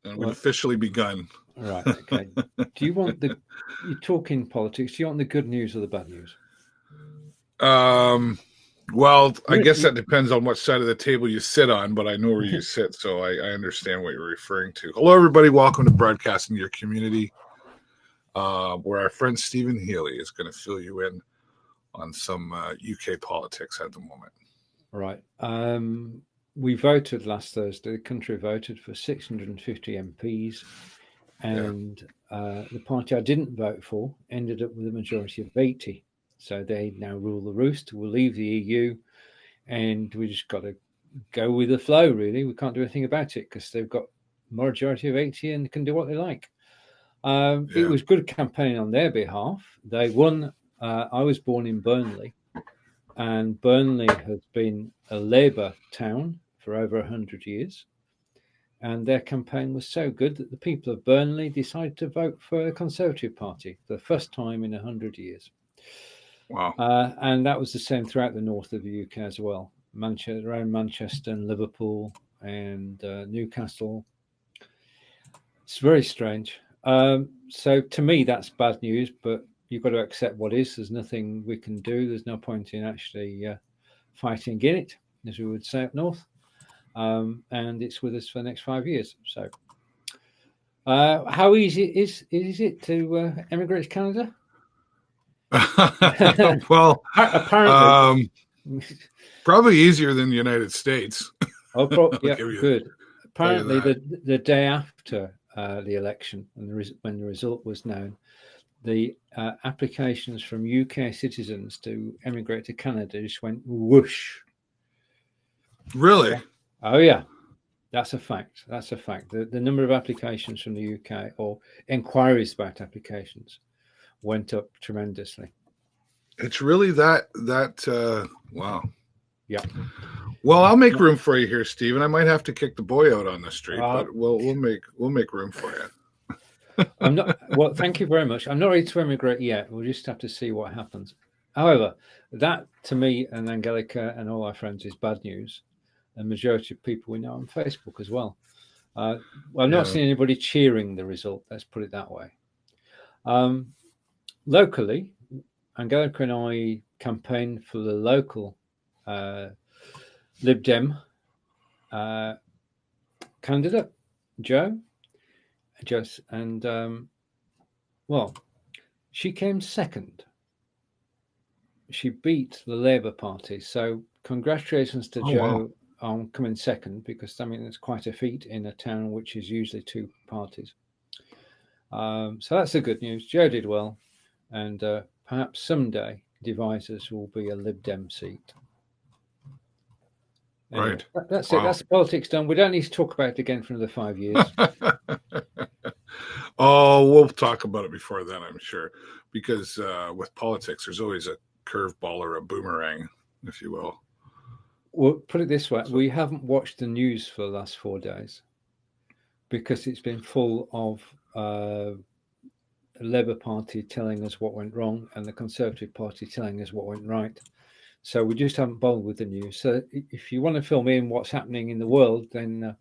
and we've officially begun. Right. Okay. Do you want you're talking politics? Do you want the good news or the bad news? Well, I guess that depends on what side of the table you sit on, but I know where you sit, so I understand what you're referring to. Hello, everybody. Welcome to Broadcasting Your Community, where our friend Stephen Healey is going to fill you in on some UK politics at the moment. Right. We voted last Thursday. The country voted for 650 MPs, and the party I didn't vote for ended up with a majority of 80. So they now rule the roost. We'll leave the EU, and we just got to go with the flow, really. We can't do anything about it because they've got a majority of 80 and can do what they like. It was good campaigning on their behalf. They won. I was born in Burnley, and Burnley has been a Labour town for over 100 years. And their campaign was so good that the people of Burnley decided to vote for a Conservative Party for the first time in 100 years. Wow. And that was the same throughout the north of the UK as well. Around Manchester and Liverpool and Newcastle. It's very strange. So to me, that's bad news, but you've got to accept what is. There's nothing we can do. There's no point in actually fighting in it, as we would say up north. And it's with us for the next 5 years. So how easy is it to emigrate to Canada? Well, apparently, probably easier than the United States. Yeah, good. Apparently, the day after the election, and when the result was known, the applications from UK citizens to emigrate to Canada just went whoosh. Really? Yeah. Oh yeah, that's a fact. That's a fact. The number of applications from the UK or inquiries about applications went up tremendously. It's really that wow. Yeah. Well, I'll make room for you here, Stephen. I might have to kick the boy out on the street, but we'll make room for you. I'm not. Well, thank you very much. I'm not ready to emigrate yet. We'll just have to see what happens. However, that to me and Angelica and all our friends is bad news. The majority of people we know on Facebook as well. I've not seen anybody cheering the result. Let's put it that way. Locally, Angelica and I campaigned for the local Lib Dem candidate, Jo, and she came second. She beat the Labour Party. So congratulations to Jo on coming second, because I mean it's quite a feat in a town which is usually two parties. So that's the good news. Jo did well, and perhaps someday Devizes will be a Lib Dem seat. Anyway, right. That's it. That's politics done. We don't need to talk about it again for another 5 years. Oh, we'll talk about it before then, I'm sure, because with politics, there's always a curveball or a boomerang, if you will. Well, put it this way: we haven't watched the news for the last 4 days because it's been full of the Labour Party telling us what went wrong and the Conservative Party telling us what went right. So we just haven't bothered with the news. So if you want to fill me in what's happening in the world, then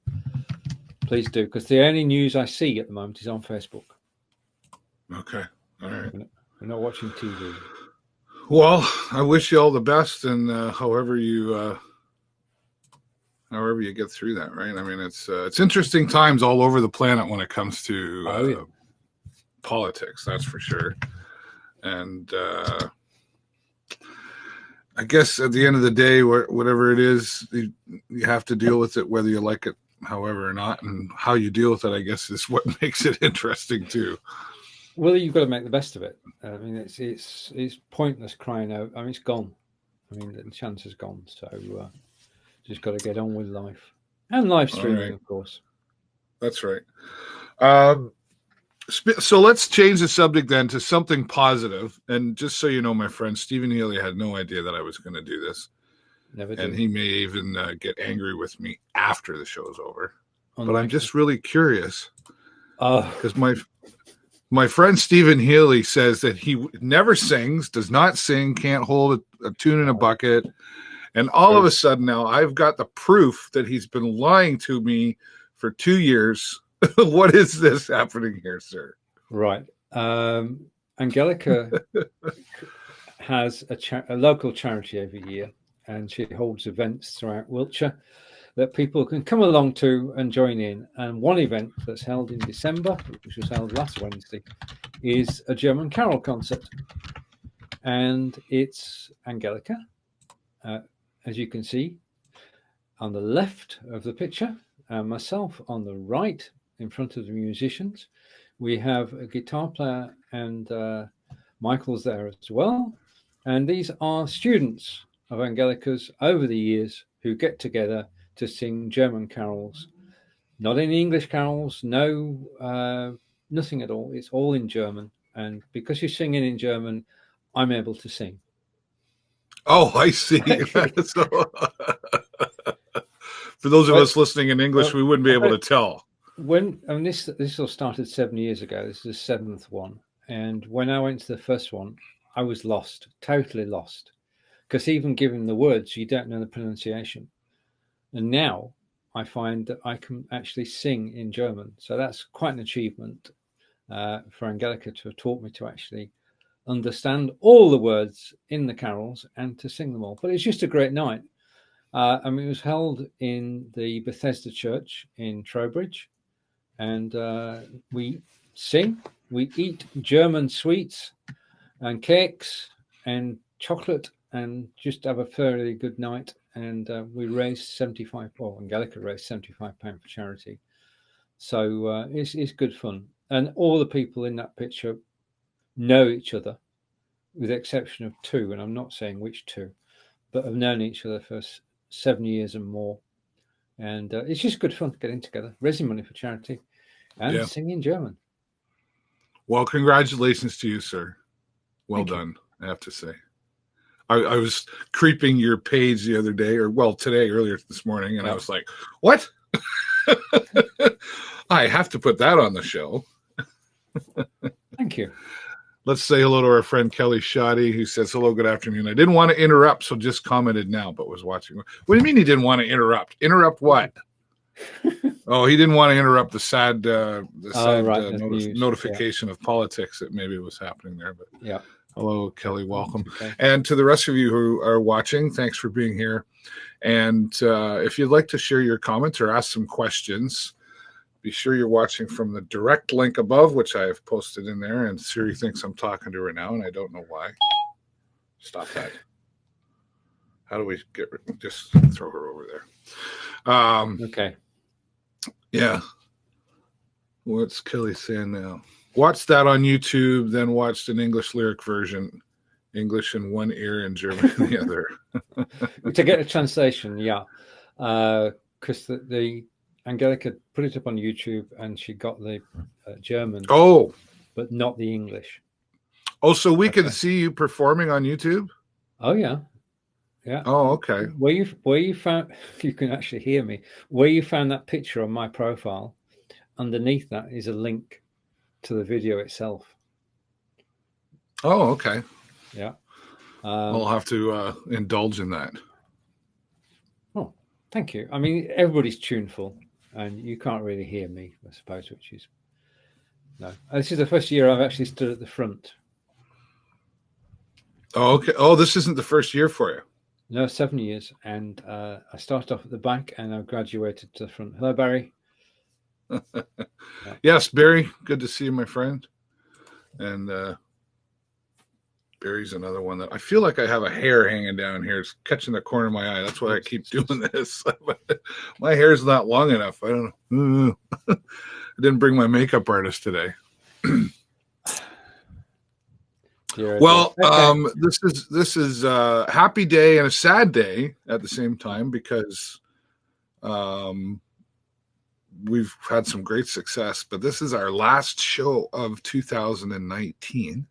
please do, because the only news I see at the moment is on Facebook. Okay. All right. We're not watching TV. Well, I wish you all the best, and however you get through that, right? I mean, it's interesting times all over the planet when it comes to politics, that's for sure. And I guess at the end of the day, whatever it is, you have to deal with it, whether you like it, however or not, and how you deal with it, I guess, is what makes it interesting too. Well, you've got to make the best of it. I mean, it's pointless crying out. I mean, it's gone. I mean, the chance is gone. So just got to get on with life and live streaming, of course. That's right. So let's change the subject then to something positive. And just so you know, my friend, Stephen Healey had no idea that I was going to do this. Never did. And he may even get angry with me after the show's over. But I'm just really curious. Because my friend Stephen Healey says that he never sings, does not sing, can't hold a tune in a bucket. And all of a sudden now I've got the proof that he's been lying to me for 2 years What is this happening here, sir? Right. Angelica has a local charity every year, and she holds events throughout Wiltshire that people can come along to and join in. And one event that's held in December, which was held last Wednesday, is a German carol concert. And it's Angelica, as you can see, on the left of the picture, and myself on the right in front of the musicians. We have a guitar player, and Michael's there as well. And these are students of Angelica's over the years who get together to sing German carols. Not any English carols, no, nothing at all. It's all in German. And because you're singing in German, I'm able to sing. Oh, I see. So, for those of us listening in English, we wouldn't be able to tell. This all started 7 years ago. This is the 7th one. And when I went to the first one, I was lost, totally lost. Because even given the words, you don't know the pronunciation. And now I find that I can actually sing in German. So that's quite an achievement for Angelica to have taught me to actually understand all the words in the carols and to sing them all. But it's just a great night. It was held in the Bethesda Church in Trowbridge. And we sing, we eat German sweets and cakes and chocolate and just have a fairly good night. And we raised Angelica raised £75 for charity. So it's good fun. And all the people in that picture know each other, with the exception of two, and I'm not saying which two, but have known each other for 7 years and more. And it's just good fun getting together, raising money for charity, and singing German. Well, congratulations to you, sir. Well done, I have to say. I was creeping your page the other day, earlier this morning, and I was like, what? I have to put that on the show. Thank you. Let's say hello to our friend Kelly Shoddy, who says, hello, good afternoon. I didn't want to interrupt, so just commented now, but was watching. What do you mean he didn't want to interrupt? Interrupt what? Oh, he didn't want to interrupt the sad notification of politics that maybe was happening there. But yeah. Hello, Kelly. Welcome. Okay. And to the rest of you who are watching, thanks for being here. And if you'd like to share your comments or ask some questions, be sure you're watching from the direct link above, which I have posted in there. And Siri thinks I'm talking to her now, and I don't know why. Stop that. How do we just throw her over there? Okay. Yeah. What's Kelly saying now? Watch that on YouTube, then watch an English lyric version. English in one ear and German in the other. To get a translation, yeah. Because the Angelica put it up on YouTube and she got the German. Oh. But not the English. Oh, so we can see you performing on YouTube? Oh, yeah. Yeah. Oh, okay. Where you found, you can actually hear me, where you found that picture on my profile, underneath that is a link to the video itself. Oh, okay. Yeah. I'll have to indulge in that. Oh, thank you. I mean, everybody's tuneful and you can't really hear me, I suppose, which is no. This is the first year I've actually stood at the front. Oh, okay. Oh, this isn't the first year for you. No, 7 years. And I started off at the back and I graduated to the front. Hello, Barry. Yes, Barry. Good to see you, my friend. And Barry's another one that I feel like I have a hair hanging down here. It's catching the corner of my eye. That's why I keep doing this. My hair's not long enough. I don't know. I didn't bring my makeup artist today. Well, this is a happy day and a sad day at the same time because we've had some great success, but this is our last show of 2019.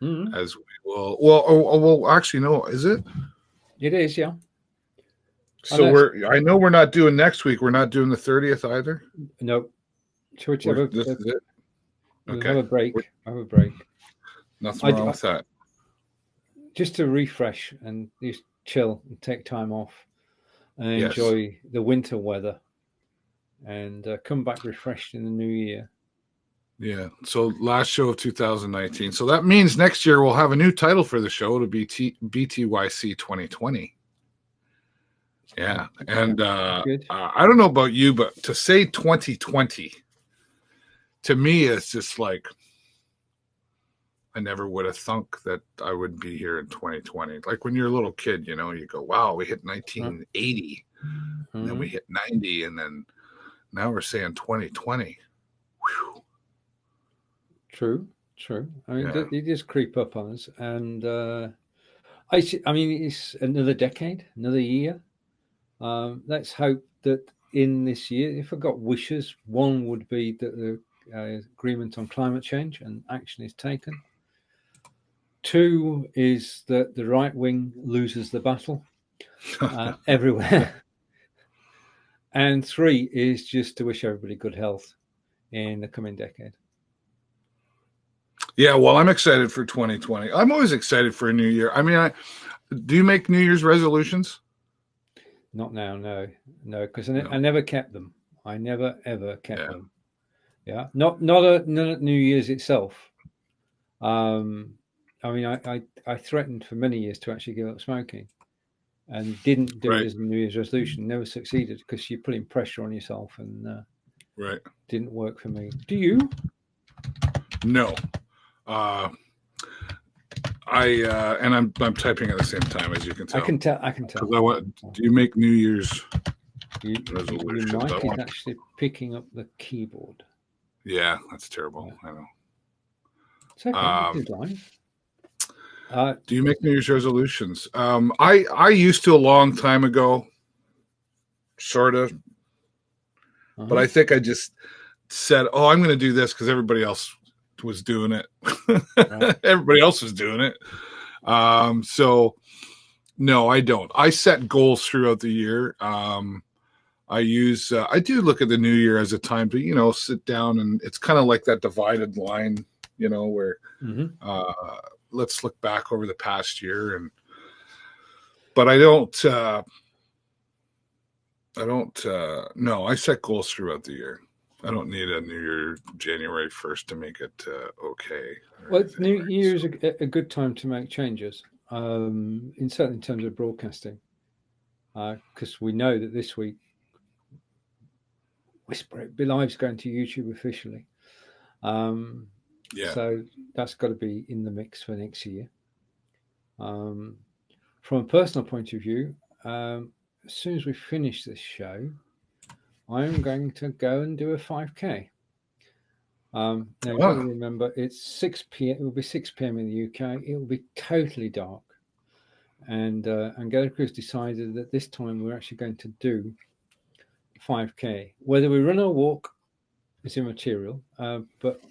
Mm-hmm. As we will, well, actually, no, is it? It is, yeah. So I know we're not doing next week. We're not doing the 30th either. No. This is it. Okay. Have a break. Have a break. Nothing wrong with that. Just to refresh and just chill and take time off and enjoy the winter weather. and come back refreshed in the new year. Yeah. So last show of 2019. So that means next year we'll have a new title for the show to be BTYC 2020. Yeah. And Good. I don't know about you, but to say 2020 to me, it's just like I never would have thunk that I would be here in 2020. Like when you're a little kid, you know, you go, wow, we hit 1980, and then we hit 90, and then now we're saying 2020. Whew. True. I mean, it just creep up on us, and I mean, it's another decade, another year. Let's hope that in this year, if I got wishes, one would be that the agreement on climate change and action is taken. 2 is that the right wing loses the battle everywhere. And 3 is just to wish everybody good health in the coming decade. Yeah, well, I'm excited for 2020. I'm always excited for a new year. I mean, do you make New Year's resolutions? Not now, no, because I never kept them. I never ever kept them. Yeah, not at New Year's itself. I mean, I threatened for many years to actually give up smoking, and didn't do it as a New Year's resolution. Never succeeded because you're putting pressure on yourself, and didn't work for me. Do you? No. And I'm typing at the same time, as you can tell. I can tell. Do you make New Year's resolutions? Mike is actually picking up the keyboard. Yeah, that's terrible. Yeah. I know. It's okay. It's live. Do you make New Year's resolutions? I used to a long time ago, sort of. But I think I just said, "Oh, I'm going to do this because everybody else was doing it. Everybody else was doing it." So no, I don't. I set goals throughout the year. I do look at the new year as a time to, you know, sit down, and it's kind of like that divided line, you know, where let's look back over the past year, but I don't no, I set goals throughout the year. I don't need a New Year January 1st to make it okay. Well, New Year is a good time to make changes, certainly in terms of broadcasting, because we know that this week, Whisper It Be Live's going to YouTube officially. So that's got to be in the mix for next year. From a personal point of view, as soon as we finish this show, I'm going to go and do a 5K. Now you've got to remember it's 6 p.m. It will be 6 p.m. in the UK. It will be totally dark, and Angelica has decided that this time we're actually going to do 5K. Whether we run or walk is immaterial, but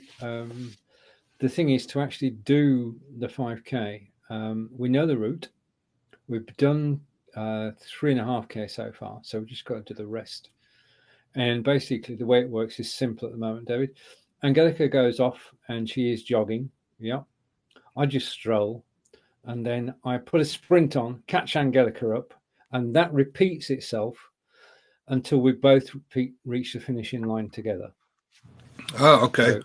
the thing is to actually do the 5K. We know the route. We've done 3.5K so far, so we've just got to do the rest. And basically, the way it works is simple at the moment, David. Angelica goes off and she is jogging. Yeah. I just stroll, and then I put a sprint on, catch Angelica up, and that repeats itself until we both reach the finishing line together. Oh, okay.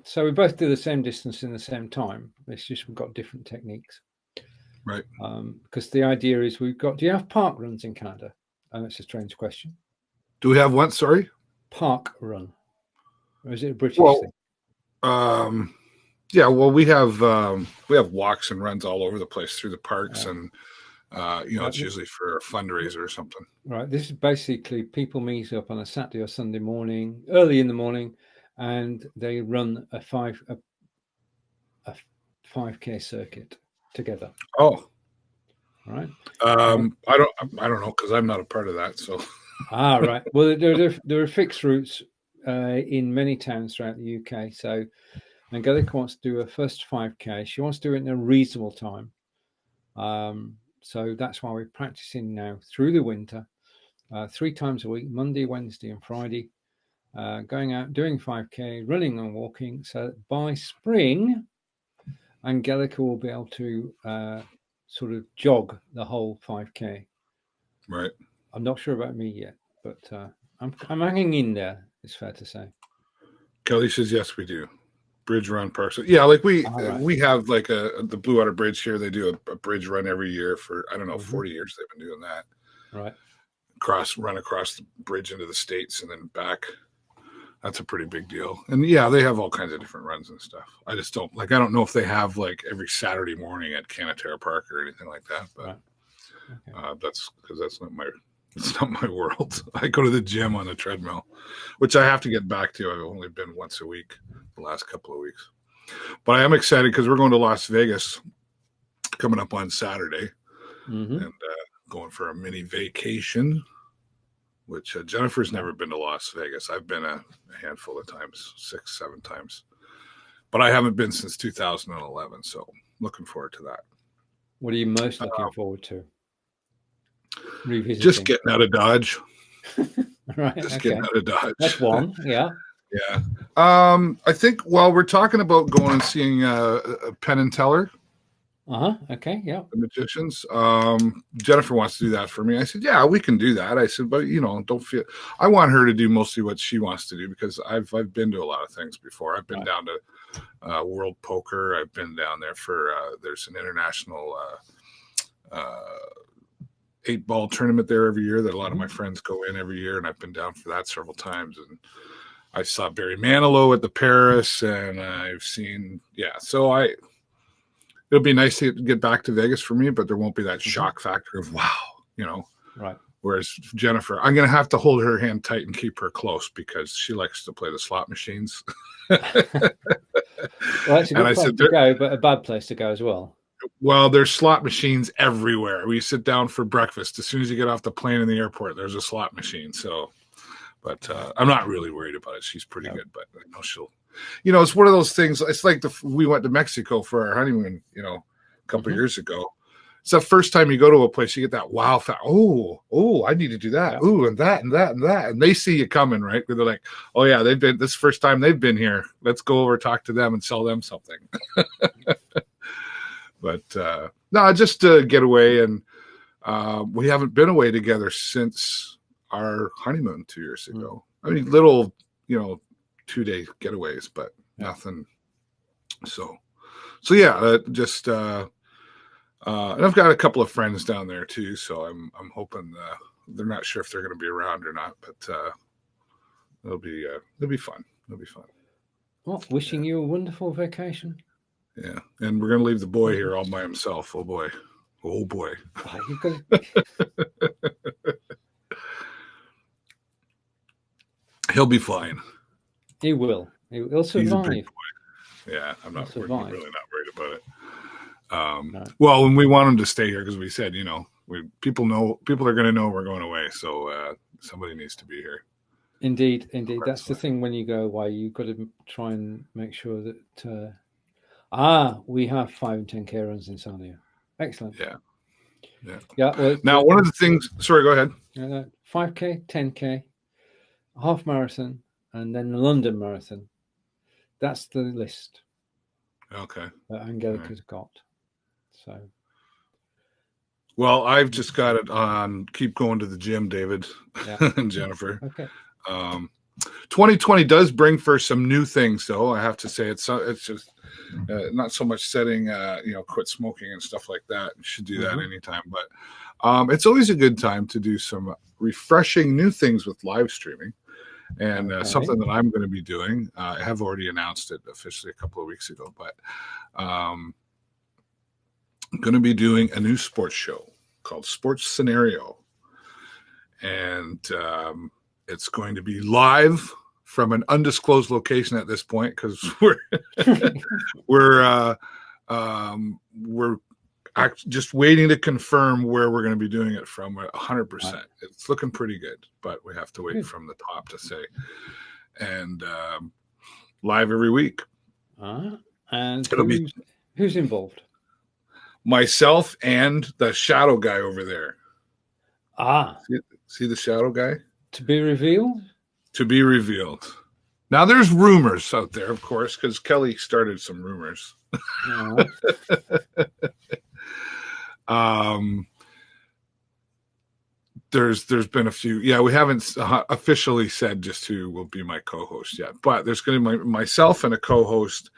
So we both do the same distance in the same time. It's just we've got different techniques. Right. Because the idea is do you have park runs in Canada? And it's a strange question. Do we have what? Sorry? Park run. Or is it a British thing? Yeah, well, we have walks and runs all over the place through the parks, and it's usually for a fundraiser or something. Right. This is basically people meet up on a Saturday or Sunday morning, early in the morning, and they run a 5K circuit together. Oh, right. I don't know because I'm not a part of that. So. Right. Well, there are fixed routes in many towns throughout the UK. So Angelica wants to do her first 5K. She wants to do it in a reasonable time. So that's why we're practicing now through the winter, 3 times a week, Monday, Wednesday, and Friday, going out, doing 5K, running and walking. So by spring, Angelica will be able to sort of jog the whole 5K. Right. I'm not sure about me yet, but I'm hanging in there. It's fair to say. Kelly says yes, we do. Bridge run parks. Yeah, like we have like the Blue Water Bridge here. They do a bridge run every year for, I don't know, 40 years they've been doing that. Right. Run across the bridge into the States and then back. That's a pretty big deal. And yeah, they have all kinds of different runs and stuff. I just don't I don't know if they have like every Saturday morning at Canatera Park or anything like that, but that's because it's not my world. I go to the gym on the treadmill, which I have to get back to. I've only been once a week the last couple of weeks. But I am excited because we're going to Las Vegas coming up on Saturday and going for a mini vacation, which Jennifer's never been to Las Vegas. I've been a handful of times, 6, 7 times. But I haven't been since 2011, so looking forward to that. What are you most looking forward to? Revisiting. Just getting out of Dodge. Right. Just getting out of Dodge. That's one. Yeah. Yeah. I think while we're talking about going and seeing Penn and Teller. Okay. Yeah. The Magicians. Jennifer wants to do that for me. I said, yeah, we can do that. I said, but don't feel. I want her to do mostly what she wants to do because I've been to a lot of things before. I've been down to World Poker. I've been down there for there's an international 8-ball tournament there every year that a lot of my friends go in every year, and I've been down for that several times. And I saw Barry Manilow at the Paris, and I've seen So it'll be nice to get back to Vegas for me, but there won't be that shock factor of wow, Right. Whereas Jennifer, I'm going to have to hold her hand tight and keep her close because she likes to play the slot machines. Well, it's a good place to go, but a bad place to go as well. Well, there's slot machines everywhere. We sit down for breakfast. As soon as you get off the plane in the airport, there's a slot machine. So, but I'm not really worried about it. She's pretty good, but I know she'll. It's one of those things. It's like we went to Mexico for our honeymoon, a couple of years ago. It's the first time you go to a place, you get that wow factor. Oh, I need to do that. Yeah. Oh, and that, and that, and that. And they see you coming, right? They're like, oh, yeah, this is the first time they've been here. Let's go over, talk to them, and sell them something. But, no, just to get away. And we haven't been away together since our honeymoon 2 years ago. I mean, little, 2-day getaways, but nothing. So yeah, just and I've got a couple of friends down there too, so I'm hoping they're not sure if they're going to be around or not, but it'll be fun. It'll be fun. Well, wishing you a wonderful vacation. Yeah, and we're going to leave the boy here all by himself. Oh boy. He'll be fine. He will. He'll survive. Yeah, I'm not really not worried about it. No. Well, and we want him to stay here because we said, people are going to know we're going away, so somebody needs to be here. Indeed. That's the thing. When you go away, you've got to try and make sure that we have 5 and 10K runs in Sarnia. Excellent. Yeah. Well, now, one of the things. Sorry, go ahead. 5K, 10K, half marathon, and then the London Marathon. That's the list. Okay. That Angelica's got. So. Well, I've just got it on. Keep going to the gym, David and Jennifer. Okay. 2020 does bring for some new things, though. I have to say, it's just not so much setting, quit smoking and stuff like that. You should do that anytime, but it's always a good time to do some refreshing new things with live streaming. And something that I'm going to be doing, I have already announced it officially a couple of weeks ago, but I'm going to be doing a new sports show called Sports Scenario. And it's going to be live from an undisclosed location at this point because we're just waiting to confirm where we're going to be doing it from 100%. It's looking pretty good, but we have to wait from the top to say. And live every week. And who's involved? Myself and the shadow guy over there. See the shadow guy? To be revealed? To be revealed. Now, there's rumors out there, of course, because Kelly started some rumors. there's been a few. Yeah, we haven't officially said just who will be my co-host yet, but there's going to be myself and a co-host,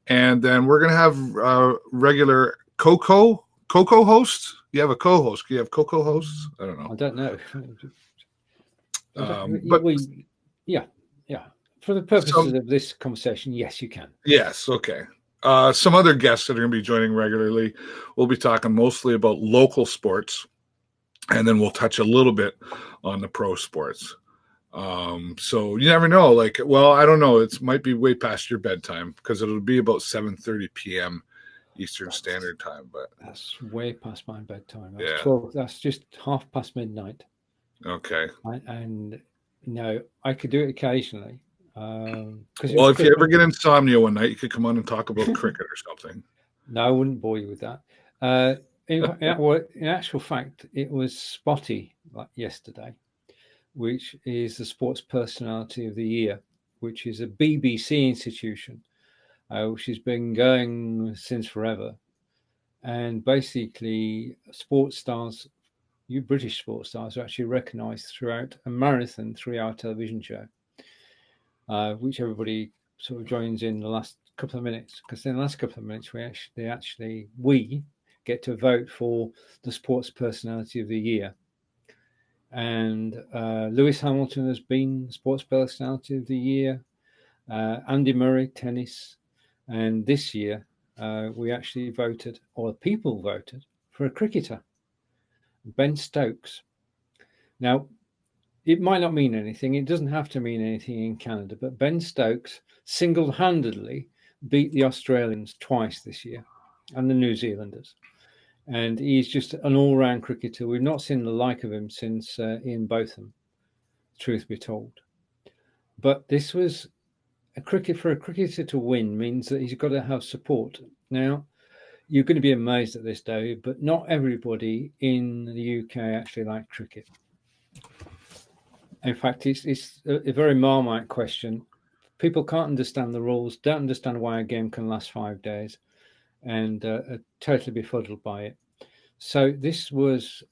and then we're going to have regular Coco hosts. You have a co-host. You have Coco hosts. I don't know. I don't know. But yeah. For the purposes of this conversation, yes, you can. Yes. Okay. Some other guests that are going to be joining regularly. We'll be talking mostly about local sports, and then we'll touch a little bit on the pro sports. So you never know. Like, well, I don't know. It might be way past your bedtime because it'll be about 7:30 p.m. Eastern Standard Time. But that's way past my bedtime. That's yeah. 12. That's just half past midnight. Okay. And no, I could do it occasionally. Well, if you ever get insomnia one night, you could come on and talk about cricket or something. No, I wouldn't bore you with that. In actual fact, it was Spotty like yesterday, which is the Sports Personality of the Year, which is a BBC institution, which has been going since forever. And basically, sports stars, you British sports stars, are actually recognised throughout a marathon 3-hour television show, which everybody sort of joins in the last couple of minutes. Because in the last couple of minutes, we get to vote for the Sports Personality of the Year. And Lewis Hamilton has been Sports Personality of the Year. Andy Murray, tennis. And this year, we actually voted, or people voted, for a cricketer, Ben Stokes. Now, it might not mean anything. It doesn't have to mean anything in Canada, but Ben Stokes single-handedly beat the Australians twice this year and the New Zealanders. And he's just an all-round cricketer. We've not seen the like of him since Ian Botham, truth be told. But this was for a cricketer to win means that he's got to have support. Now, you're going to be amazed at this, David, but not everybody in the UK actually like cricket. In fact, it's a very Marmite question. People can't understand the rules, don't understand why a game can last 5 days, and are totally befuddled by it. So this was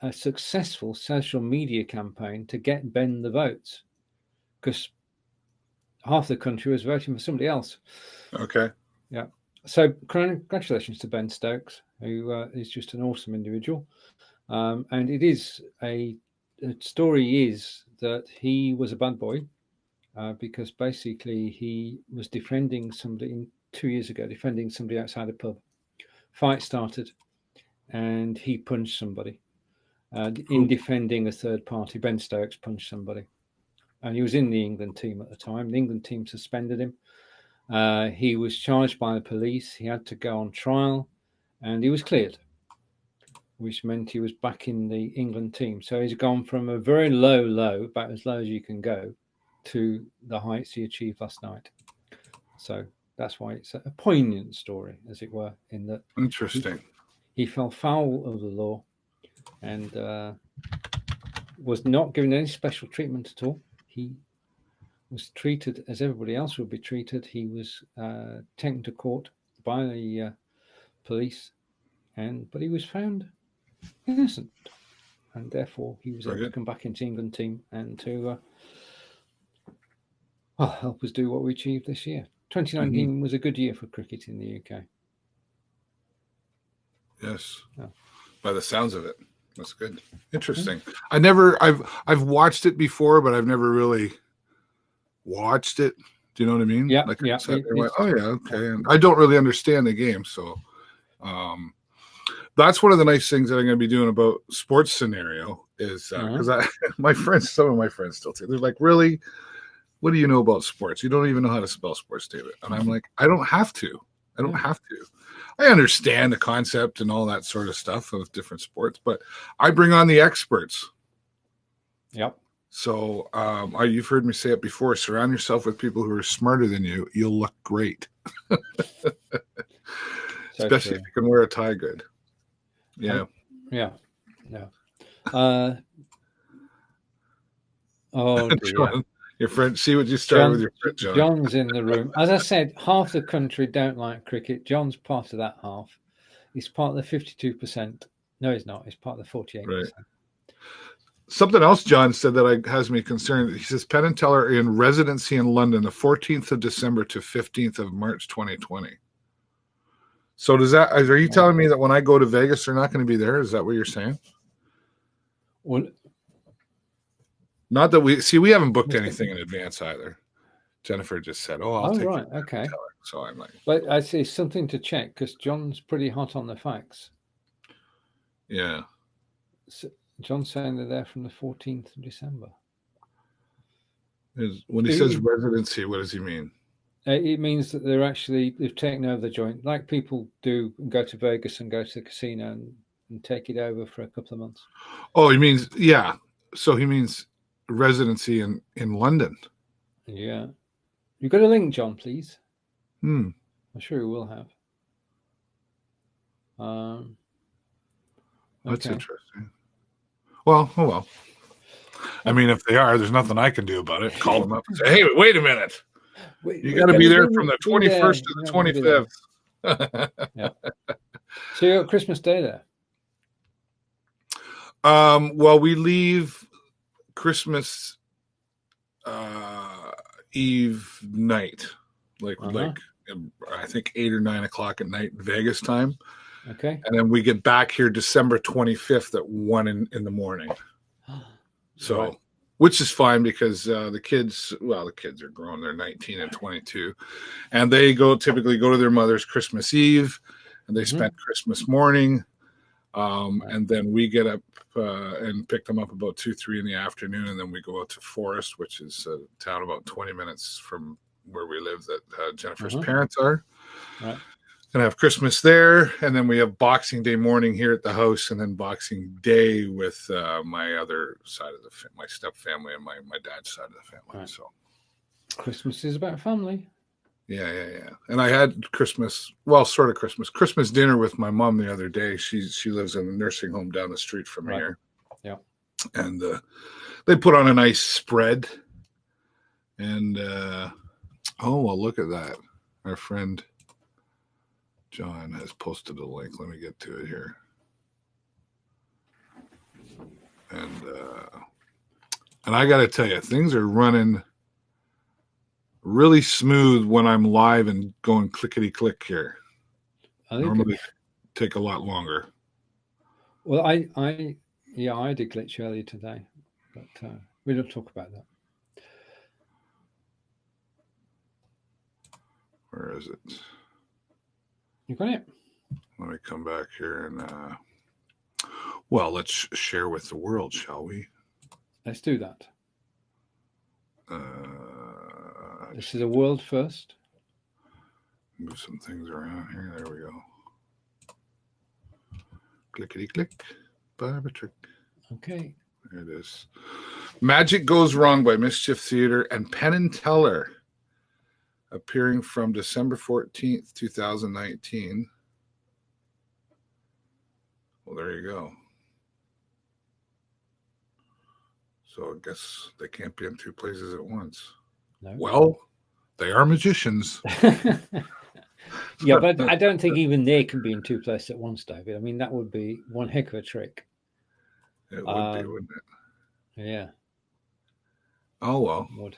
a successful social media campaign to get Ben the votes, because half the country was voting for somebody else. Okay. Yeah. So congratulations to Ben Stokes, who is just an awesome individual. And it is the story is that he was a bad boy because basically he was defending somebody 2 years ago, defending somebody outside a pub. Fight started and he punched somebody. In defending a third party, Ben Stokes punched somebody. And he was in the England team at the time. The England team suspended him. He was charged by the police. He had to go on trial and he was cleared, which meant he was back in the England team. So he's gone from a very low, about as low as you can go, to the heights he achieved last night. So that's why it's a poignant story, as it were, in that. Interesting. He fell foul of the law and was not given any special treatment at all. He was treated as everybody else would be treated. He was taken to court by the police, but he was found innocent, and therefore he was able to come back into the England team and to help us do what we achieved this year. 2019 was a good year for cricket in the UK. Yes, by the sounds of it, that's good. Interesting. I've watched it before, but I've never really watched it. Do you know what I mean? Yeah, like yeah. Okay. And I don't really understand the game, so that's one of the nice things that I'm going to be doing about sports scenario is because some of my friends still say, they're like, really, what do you know about sports? You don't even know how to spell sports, David. And I'm like, I don't have to. I understand the concept and all that sort of stuff of different sports, but I bring on the experts. Yep. So you've heard me say it before, surround yourself with people who are smarter than you. You'll look great. Especially if you can wear a tie good. Yeah. Yeah. Oh, John, your friend, see what you started with your friend, John. John's in the room. As I said, half the country don't like cricket. John's part of that half. He's part of the 52%. No, he's not. He's part of the 48%. Right. Something else John said that has me concerned. He says Penn and Teller are in residency in London the 14th of December to 15th of March 2020. So are you telling me that when I go to Vegas, they're not going to be there? Is that what you're saying? Well, not that we haven't booked anything in advance either. Jennifer just said, I'll take right. Okay. So I'm like, but I see something to check because John's pretty hot on the facts. Yeah. So John's saying they're there from the 14th of December. When he says residency, what does he mean? It means that they've taken over the joint, like people do, and go to Vegas and go to the casino and take it over for a couple of months. Oh, he means, yeah. So he means residency in London. Yeah. You've got a link, John, please. I'm sure we will have. That's interesting. Well, oh well. I mean, if they are, there's nothing I can do about it. Call them up and say, hey, wait a minute. You got to be there from the 21st to the 25th. Yeah. So you got Christmas Day there? Well, we leave Christmas Eve night, like I think 8 or 9 o'clock at night Vegas time. Okay. And then we get back here December 25th at 1 in the morning. So, right. Which is fine because the kids are grown. They're 19 and 22. And they typically go to their mother's Christmas Eve, and they spend Christmas morning. And then we get up and pick them up about 2-3 in the afternoon, and then we go out to Forest, which is a town about 20 minutes from where we live that Jennifer's parents are. Right. And have Christmas there, and then we have Boxing Day morning here at the house, and then Boxing Day with my other side of my step family and my dad's side of the family. Right. So Christmas is about family. Yeah. And I had Christmas dinner with my mom the other day. She lives in a nursing home down the street from here. Yeah. And they put on a nice spread. And look at that. Our friend John has posted a link. Let me get to it here. And I got to tell you, things are running really smooth when I'm live and going clickety click here. Normally take a lot longer. Well, I did glitch earlier today, but we don't talk about that. Where is it? You got it? Let me come back here and let's share with the world, shall we? Let's do that. This is a world first. Move some things around here. There we go. Clickety click. Barber trick. Okay. There it is. Magic Goes Wrong by Mischief Theater and Penn and Teller, appearing from December 14th, 2019. Well, there you go. So I guess they can't be in two places at once. No. Well, they are magicians. Yeah, but I don't think even they can be in two places at once, David. I mean, that would be one heck of a trick. It would be, wouldn't it? Yeah. Oh, well. Would.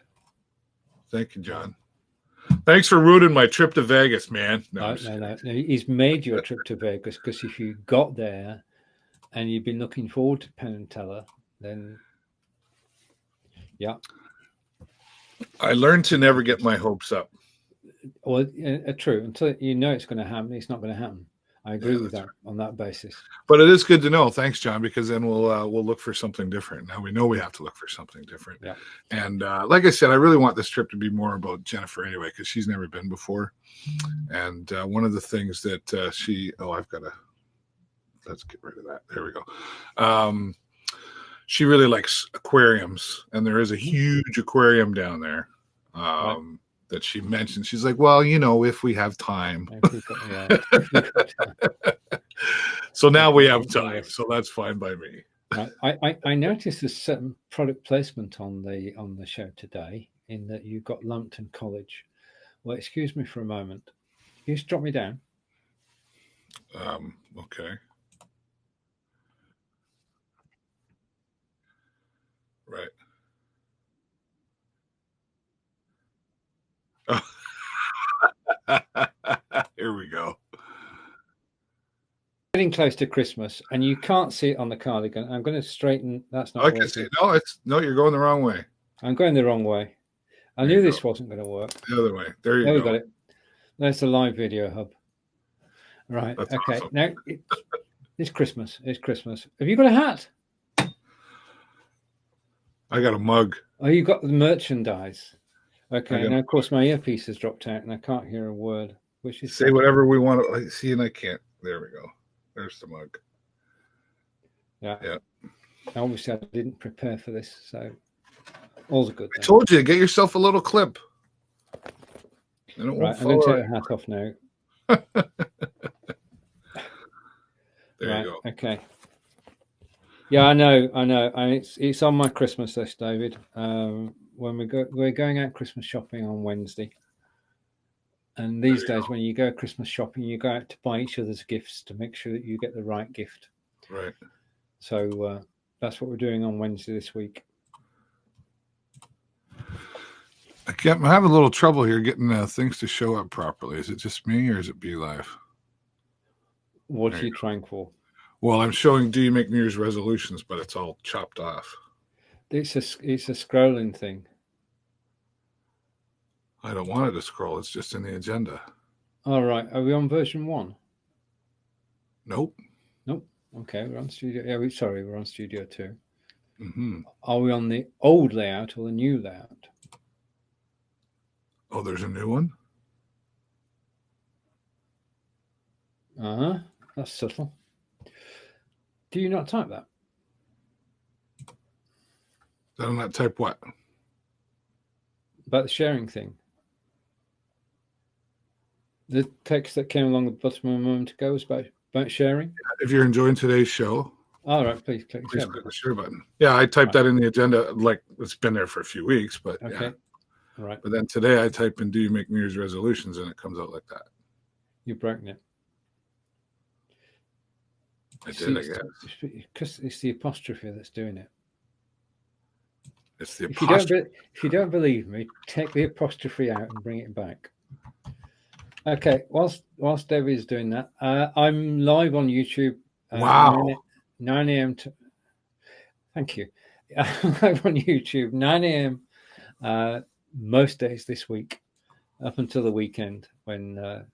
Thank you, John. Thanks for ruining my trip to Vegas, man. No. He's made you a trip to Vegas because if you got there and you've been looking forward to Penn and Teller, then yeah. I learned to never get my hopes up. Well, true. Until you know it's going to happen, it's not going to happen. I agree with that on that basis. But it is good to know. Thanks, John, because then we'll look for something different. Now we know we have to look for something different. Yeah. And like I said, I really want this trip to be more about Jennifer anyway, because she's never been before. And one of the things that let's get rid of that. There we go. She really likes aquariums, and there is a huge aquarium down there. That she mentioned. She's like, well, if we have time. So now we have time. So that's fine by me. I noticed a certain product placement on the show today in that you've got Lambton College. Well, excuse me for a moment. Can you just drop me down? Okay. Right. Here we go. Getting close to Christmas, and you can't see it on the cardigan. I'm going to straighten. That's not I working. can see. No, you're going the wrong way. I'm going the wrong way. I knew this wasn't going to work. The other way. There you go. We got it. There's the live video hub. Right. That's okay. awesome. Now it's Christmas. It's Christmas. Have you got a hat? I got a mug. Oh, you got the merchandise. Okay. Now, of course, my earpiece has dropped out, and I can't hear a word. Which is say whatever we want to see, and I can't. There we go. There's the mug. Yeah. Obviously, I didn't prepare for this, so all's good. I told you, get yourself a little clip. Right, I'm going to take the hat off now. There you go. Okay. Yeah, I know. And it's on my Christmas list, David. When we're going out Christmas shopping on Wednesday. And these days, when you go Christmas shopping, you go out to buy each other's gifts to make sure that you get the right gift. Right. So that's what we're doing on Wednesday this week. I'm having a little trouble here getting things to show up properly. Is it just me or is it Be Live? What are you trying for? Well, I'm showing do you make New Year's resolutions, but it's all chopped off. It's a scrolling thing. I don't want it to scroll. It's just in the agenda. All right. Are we on version 1? Nope. Okay, we're on Studio. Yeah, we're on Studio 2. Mm-hmm. Are we on the old layout or the new layout? Oh, there's a new one? That's subtle. Do you not type that? Did I not type what? About the sharing thing. The text that came along the bottom a moment ago was about sharing. If you're enjoying today's show, all right, please click the share button. Yeah, I typed that in the agenda. Like it's been there for a few weeks, but okay. Yeah. Right. But then today I type in "Do you make New Year's resolutions?" and it comes out like that. You've broken it. I did, I guess. Because it's the apostrophe that's doing it. It's the apostrophe. If you don't believe me, take the apostrophe out and bring it back. Okay, whilst Debbie is doing that, I'm live on YouTube. Wow. 9 a.m. Thank you. I'm live on YouTube, 9 a.m. Most days this week, up until the weekend when the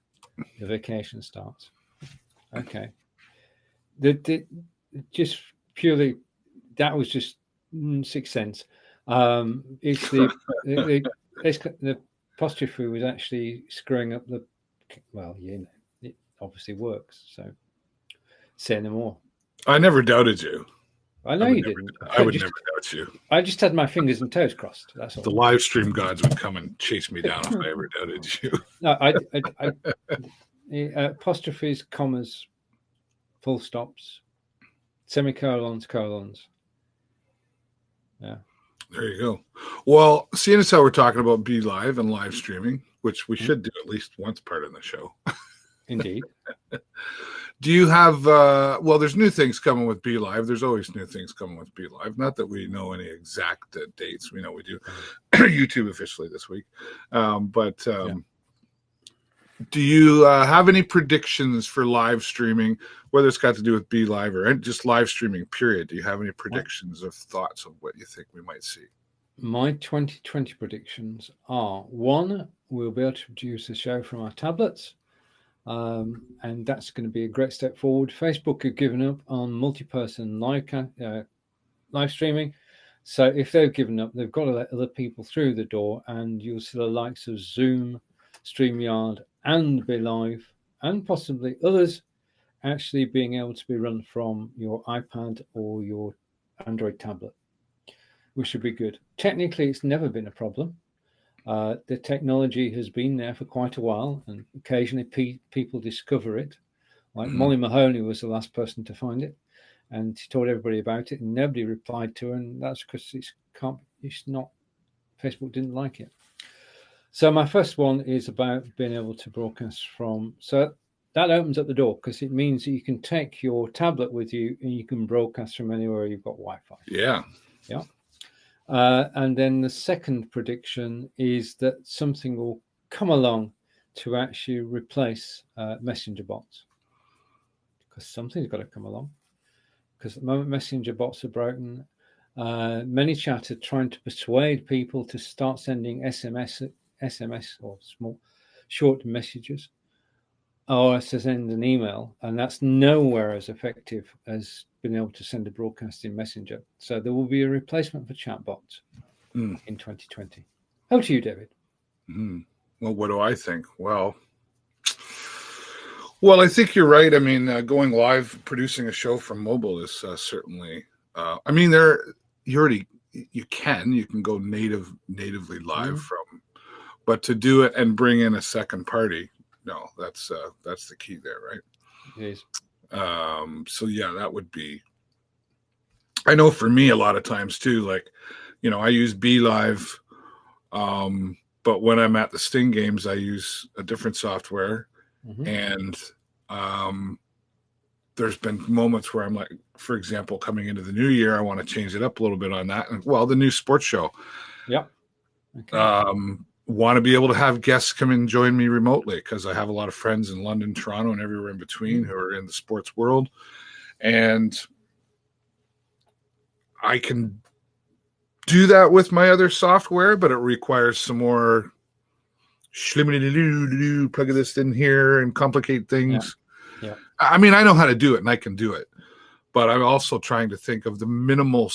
vacation starts. Okay. Just purely, that was just 6 cents. It's the apostrophe was actually screwing up the. Well, it obviously works. So say no more. I never doubted you. I know you didn't. I would never doubt you. I just had my fingers and toes crossed. That's all. The live stream gods would come and chase me down if I ever doubted you. No, apostrophes, commas, full stops, semicolons, colons. Yeah. There you go. Well, seeing as how we're talking about Be Live and live streaming, which we should do at least once part in the show. Indeed. Do you have, well, there's new things coming with Be Live. There's always new things coming with Be Live. Not that we know any exact dates. We know we do YouTube officially this week. Do you have any predictions for live streaming, whether it's got to do with Be Live or just live streaming, period? Do you have any predictions of thoughts of what you think we might see? My 2020 predictions are, 1, we'll be able to produce a show from our tablets. And that's going to be a great step forward. Facebook have given up on multi-person live streaming. So if they've given up, they've got to let other people through the door, and you'll see the likes of Zoom, StreamYard, and Be Live, and possibly others actually being able to be run from your iPad or your Android tablet, which should be good. Technically, it's never been a problem. The technology has been there for quite a while, and occasionally people discover it. Like Molly Mahoney was the last person to find it, and she told everybody about it, and nobody replied to her, and that's because Facebook didn't like it. So my first one is about being able to broadcast from. So that opens up the door, because it means that you can take your tablet with you and you can broadcast from anywhere you've got Wi-Fi. Yeah. Yeah. And then the second prediction is that something will come along to actually replace messenger bots, because something's got to come along. Because at the moment, messenger bots are broken. ManyChat are trying to persuade people to start sending SMS or small, short messages, or to send an email, and that's nowhere as effective as being able to send a broadcasting messenger. So there will be a replacement for chatbots in 2020. Over to you, David. Well, what do I think? Well, I think you're right. I mean, going live, producing a show from mobile is certainly. I mean, you can go natively live from, but to do it and bring in a second party, no, that's the key there, right? It is. So yeah, that would be. I know for me, a lot of times too, like, I use BeLive, but when I'm at the Sting games, I use a different software. And there's been moments where I'm like, for example, coming into the new year, I want to change it up a little bit on that. And the new sports show. Yeah. Okay. Want to be able to have guests come and join me remotely, because I have a lot of friends in London, Toronto, and everywhere in between who are in the sports world. And I can do that with my other software, but it requires some more plug this in here and complicate things. Yeah. I mean, I know how to do it and I can do it, but I'm also trying to think of the minimal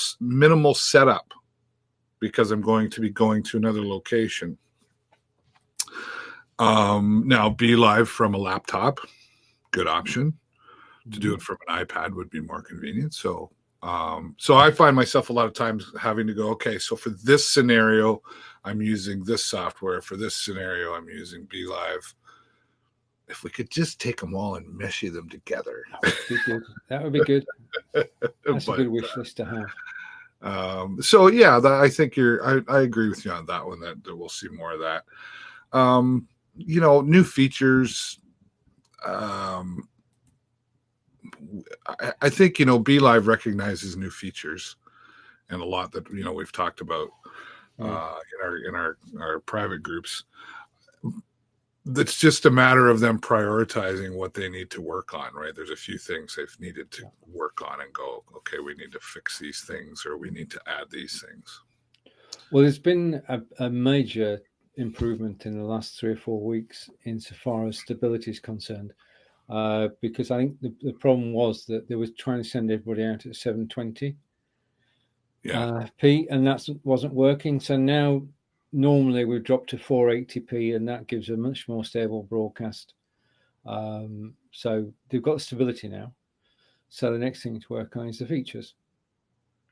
setup, because I'm going to be going to another location. Now, BeLive from a laptop, good option. To do it from an iPad would be more convenient. So I find myself a lot of times having to go, okay, so for this scenario, I'm using this software. For this scenario, I'm using BeLive. If we could just take them all and mesh them together. That would be good. That's a good wish list to have. So yeah, I think I agree with you on that one, that we'll see more of that. New features. I think, BeLive recognizes new features, and a lot that we've talked about in our private groups. It's just a matter of them prioritizing what they need to work on, right? There's a few things they've needed to work on and go, okay, we need to fix these things, or we need to add these things. Well, there's been a major improvement in the last 3 or 4 weeks insofar as stability is concerned. Because I think the problem was that they were trying to send everybody out at 720 p, and that wasn't working. So now, normally we've dropped to 480p, and that gives a much more stable broadcast. So they've got stability now. So the next thing to work on is the features.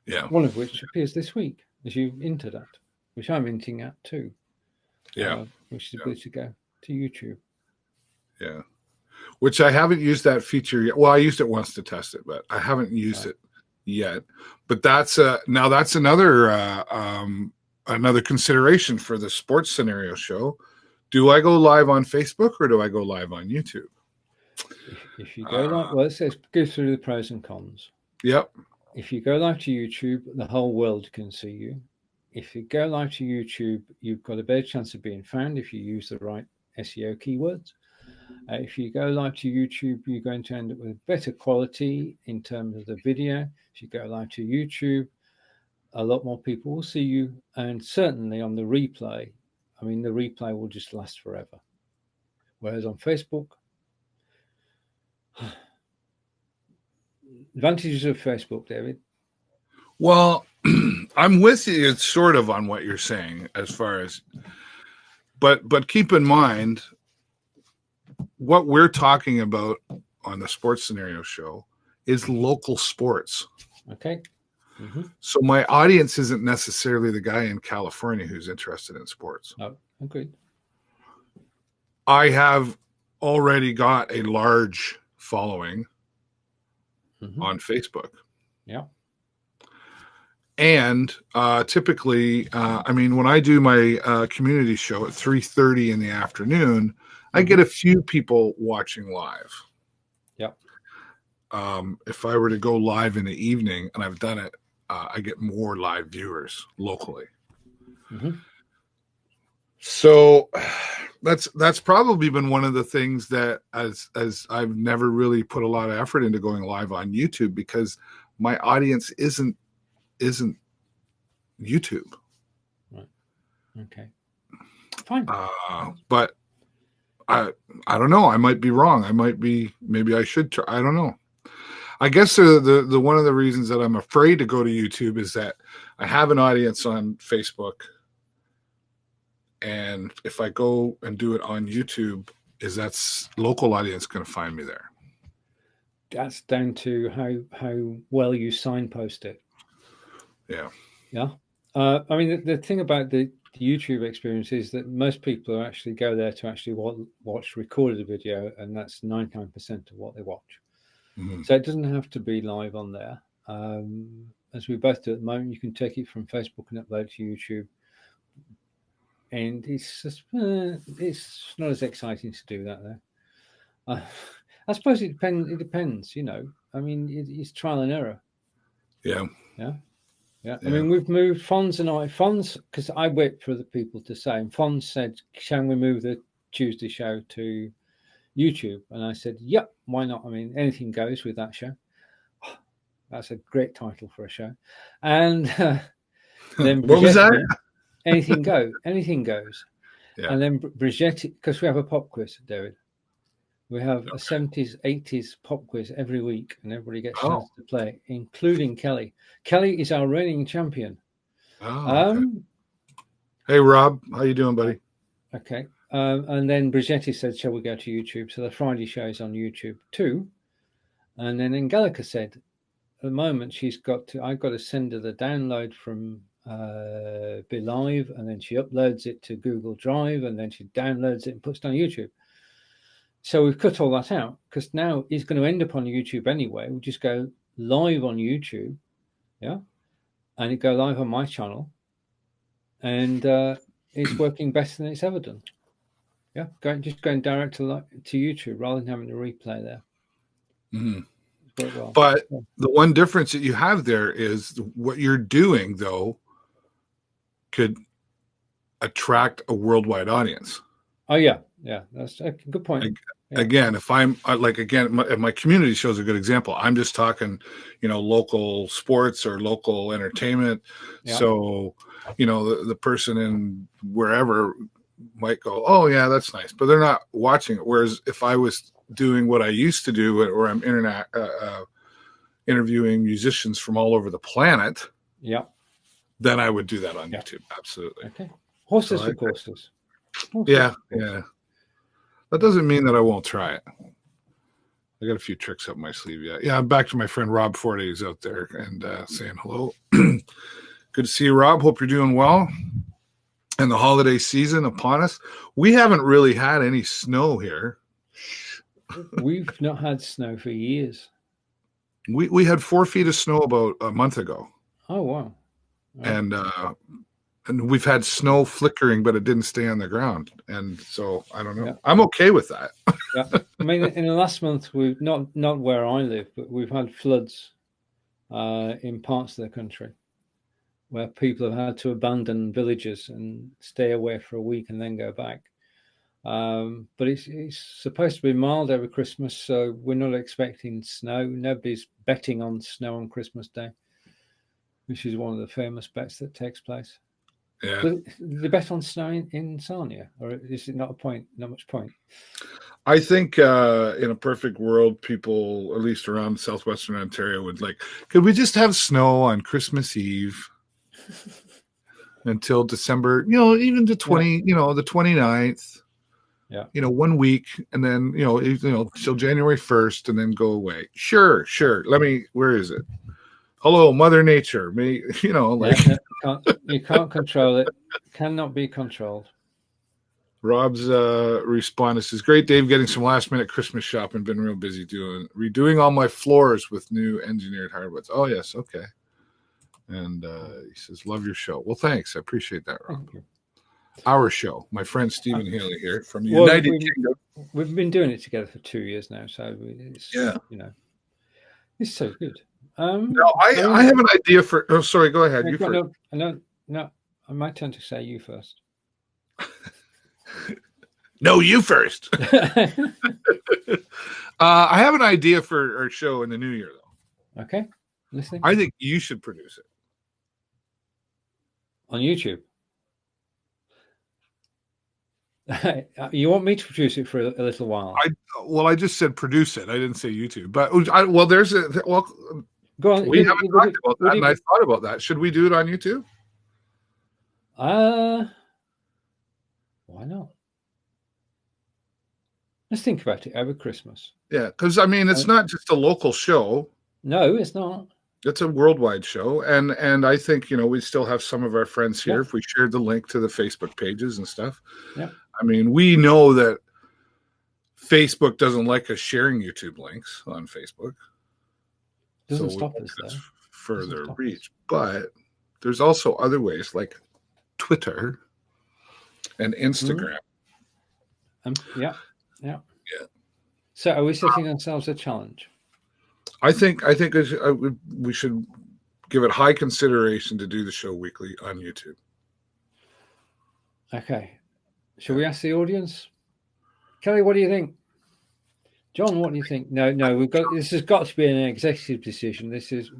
Yeah. One of which appears this week, as you hinted at, which I'm hinting at too. Yeah. Which is the ability to go to YouTube. Yeah. Which I haven't used that feature yet. Well, I used it once to test it, but I haven't used it yet. But that's another consideration for the sports scenario show. Do I go live on Facebook or do I go live on YouTube? If you go live, well, it says go through the pros and cons. Yep. If you go live to YouTube, the whole world can see you. If you go live to YouTube, you've got a better chance of being found if you use the right SEO keywords. If you go live to YouTube, you're going to end up with better quality in terms of the video. If you go live to YouTube, a lot more people will see you. And certainly on the replay, the replay will just last forever. Whereas on Facebook, advantages of Facebook, David? Well, I'm with you sort of on what you're saying as far as, but keep in mind, what we're talking about on the sports scenario show is local sports. Okay. So my audience isn't necessarily the guy in California who's interested in sports. Oh, agreed. I have already got a large following on Facebook. Yeah. And typically, when I do my community show at 3:30 in the afternoon, I get a few people watching live. Yep. If I were to go live in the evening, and I've done it, I get more live viewers locally. Mm-hmm. So that's probably been one of the things that as I've never really put a lot of effort into going live on YouTube, because my audience isn't YouTube. Right. Okay. Fine. But I don't know. I might be wrong. Maybe I should try. I don't know. I guess the one of the reasons that I'm afraid to go to YouTube is that I have an audience on Facebook, and if I go and do it on YouTube, that's local audience going to find me there? That's down to how well you signpost it. Yeah. Yeah. I mean, the thing about the YouTube experience is that most people actually go there to actually watch recorded video, and that's 99% of what they watch. Mm-hmm. So it doesn't have to be live on there. As we both do at the moment, you can take it from Facebook and upload to YouTube. And it's just, it's not as exciting to do that though. I suppose it depends, you know. I mean, it's trial and error. Yeah. Yeah. Yeah. I mean, we've moved Fonz, because I wait for the people to say, and Fonz said, "Can we move the Tuesday show to YouTube?" And I said, "Yep, why not? I mean, anything goes with that show." That's a great title for a show. And then what was that? Anything goes. Yeah. And then Brigitte, because we have a pop quiz, David. We have a 70s, 80s pop quiz every week, and everybody gets a chance to play, including Kelly. Kelly is our reigning champion. Okay. Hey, Rob. How you doing, buddy? Okay. And then Brigitte said, shall we go to YouTube? So the Friday show is on YouTube too. And then Angelica said, at the moment, I've got to send her the download from Be Live, and then she uploads it to Google Drive, and then she downloads it and puts it on YouTube. So we've cut all that out, because now it's going to end up on YouTube anyway. We'll just go live on YouTube, yeah, and it go live on my channel, and it's working better than it's ever done. Yeah, going direct to YouTube rather than having to replay there. Mm-hmm. Well. But the one difference that you have there is what you're doing, though, could attract a worldwide audience. Oh yeah, that's a good point. Again, if I'm my community shows a good example. I'm just talking, local sports or local entertainment. Yeah. So, the person in wherever might go, oh yeah, that's nice, but they're not watching it. Whereas if I was doing what I used to do, where I'm interviewing musicians from all over the planet, yeah, then I would do that on YouTube. Absolutely. Okay. Horses for courses. Yeah. That doesn't mean that I won't try it. I got a few tricks up my sleeve yet. Yeah, I'm back to my friend Rob Forte, who's out there and saying hello. Good to see you, Rob. Hope you're doing well. And the holiday season upon us. We haven't really had any snow here. We've not had snow for years. We had 4 feet of snow about a month ago. Oh, wow. And we've had snow flickering, but it didn't stay on the ground. And so I don't know. Yeah. I'm okay with that. Yeah. I mean, in the last month, we've not where I live, but we've had floods in parts of the country where people have had to abandon villages and stay away for a week and then go back. But it's supposed to be mild over Christmas, so we're not expecting snow. Nobody's betting on snow on Christmas Day, which is one of the famous bets that takes place. Yeah. Do they bet on snow in Sarnia, or is it not much point? I think in a perfect world, people, at least around southwestern Ontario, would could we just have snow on Christmas Eve until December, even the 29th. Yeah. 1 week, and then, till January 1st, and then go away. Sure. Where is it? Hello, Mother Nature. You can't control it. Cannot be controlled. Rob's response is great, Dave. Getting some last minute Christmas shopping. Been real busy redoing all my floors with new engineered hardwoods. Oh yes, okay. And he says, love your show. Well, thanks. I appreciate that, Rob. Our show. My friend Stephen Healey here from the United Kingdom. We've been doing it together for 2 years now, so it's it's so good. No, I have an idea for. Oh, sorry. Go ahead. You first. No. My turn to say you first. No, you first. I have an idea for our show in the new year, though. Okay, listening. I think you should produce it on YouTube. You want me to produce it for a little while? I just said produce it. I didn't say YouTube. But go on. We haven't talked about that, and I thought about that. Should we do it on YouTube? Why not? Let's think about it over Christmas. Yeah, because I mean, it's not just a local show. No, it's not. It's a worldwide show, and I think we still have some of our friends here. If we shared the link to the Facebook pages and stuff, I mean, we know that Facebook doesn't like us sharing YouTube links on Facebook. Doesn't stop us though. Further reach, but there's also other ways like Twitter and Instagram. Yeah. So, are we setting ourselves a challenge? I think we should give it high consideration to do the show weekly on YouTube. Okay. Shall we ask the audience? Kelly, what do you think? John, what do you think? No, this has got to be an executive decision.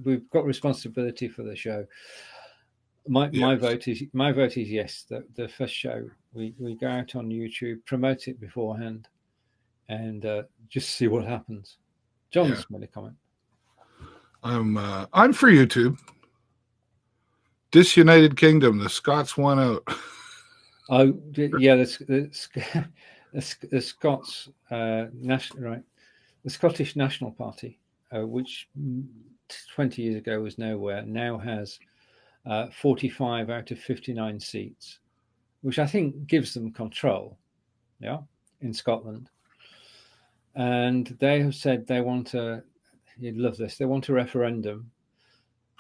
We've got responsibility for the show. My vote is yes. The first show we go out on YouTube, promote it beforehand, and just see what happens. John's made a comment. I'm for YouTube. Disunited Kingdom, the Scots won out. Oh yeah, the Scots national, right? The Scottish National Party, which 20 years ago was nowhere, now has 45 out of 59 seats, which I think gives them control. In Scotland, and they have said they want you'd love this. They want a referendum